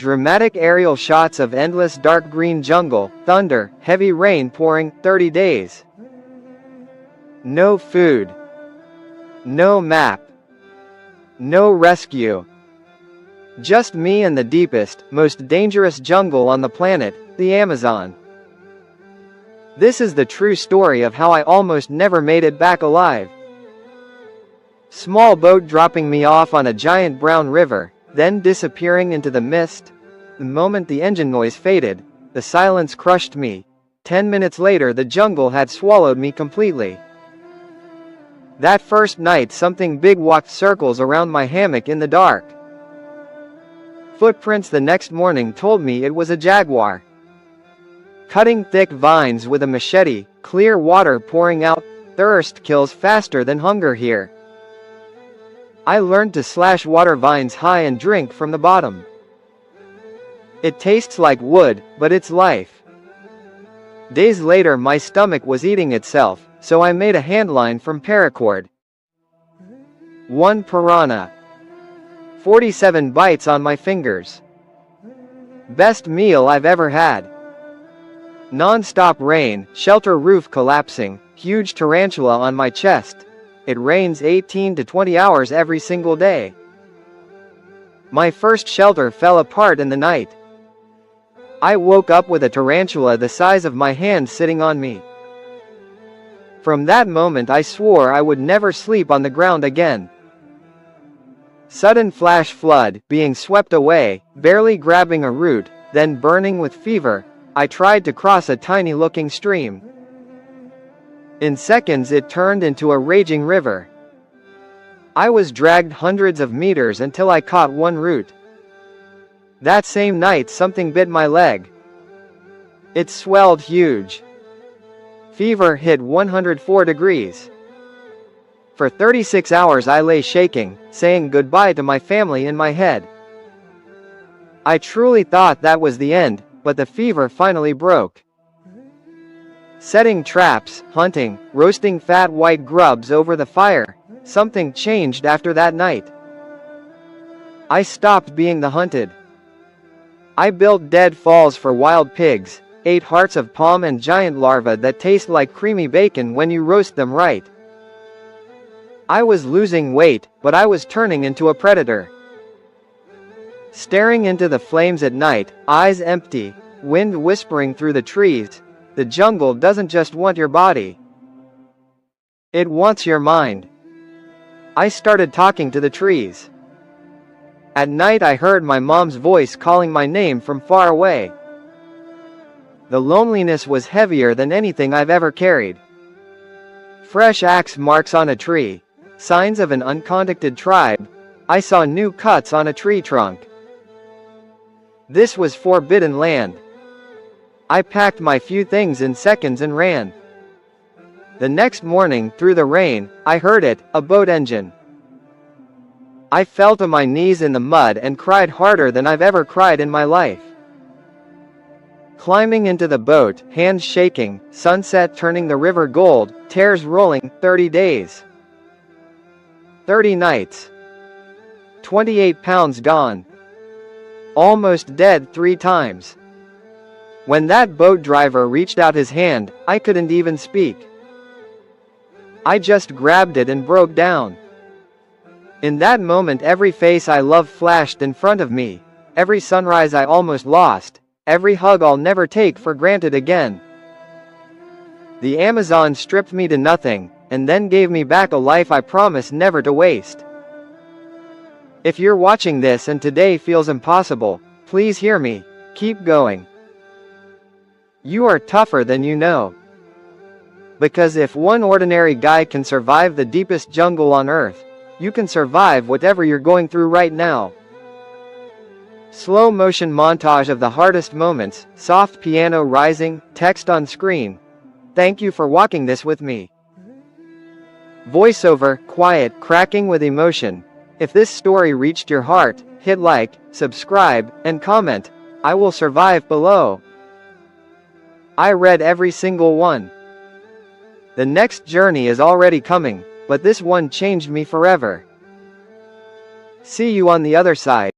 Dramatic aerial shots of endless dark green jungle, thunder, heavy rain pouring, 30 days. No food. No map. No rescue. Just me and the deepest, most dangerous jungle on the planet, the Amazon. This is the true story of how I almost never made it back alive. Small boat dropping me off on a giant brown river, then disappearing into the mist. The moment the engine noise faded, the silence crushed me. 10 minutes later the jungle had swallowed me completely. That first night something big walked circles around my hammock in the dark. Footprints the next morning told me it was a jaguar. Cutting thick vines with a machete, clear water pouring out, thirst kills faster than hunger here. I learned to slash water vines high and drink from the bottom. It tastes like wood, but it's life. Days later my stomach was eating itself, so I made a handline from paracord. 1 piranha. 47 bites on my fingers. Best meal I've ever had. Non-stop rain, shelter roof collapsing, huge tarantula on my chest. It rains 18 to 20 hours every single day. My first shelter fell apart in the night. I woke up with a tarantula the size of my hand sitting on me. From that moment I swore I would never sleep on the ground again. Sudden flash flood, being swept away, barely grabbing a root, then burning with fever. I tried to cross a tiny-looking stream. In seconds it turned into a raging river. I was dragged hundreds of meters until I caught one root. That same night something bit my leg. It swelled huge. Fever hit 104 degrees. For 36 hours I lay shaking, saying goodbye to my family in my head. I truly thought that was the end, but the fever finally broke. Setting traps, hunting, roasting fat white grubs over the fire, something changed after that night. I stopped being the hunted. I built dead falls for wild pigs, ate hearts of palm and giant larvae that taste like creamy bacon when you roast them right. I was losing weight, but I was turning into a predator. Staring into the flames at night, eyes empty, wind whispering through the trees, the jungle doesn't just want your body. It wants your mind. I started talking to the trees. At night I heard my mom's voice calling my name from far away. The loneliness was heavier than anything I've ever carried. Fresh axe marks on a tree, signs of an uncontacted tribe. I saw new cuts on a tree trunk. This was forbidden land. I packed my few things in seconds and ran. The next morning, through the rain, I heard it, a boat engine. I fell to my knees in the mud and cried harder than I've ever cried in my life. Climbing into the boat, hands shaking, sunset turning the river gold, tears rolling, 30 days. 30 nights. 28 pounds gone. Almost dead 3 times. When that boat driver reached out his hand, I couldn't even speak. I just grabbed it and broke down. In that moment every face I loved flashed in front of me, every sunrise I almost lost, every hug I'll never take for granted again. The Amazon stripped me to nothing, and then gave me back a life I promise never to waste. If you're watching this and today feels impossible, please hear me, keep going. You are tougher than you know. Because if one ordinary guy can survive the deepest jungle on earth, you can survive whatever you're going through right now. Slow motion montage of the hardest moments, soft piano rising, text on screen. Thank you for walking this with me. Voiceover, quiet, cracking with emotion. If this story reached your heart, hit like, subscribe, and comment. I will survive below. I read every single one. The next journey is already coming, but this one changed me forever. See you on the other side.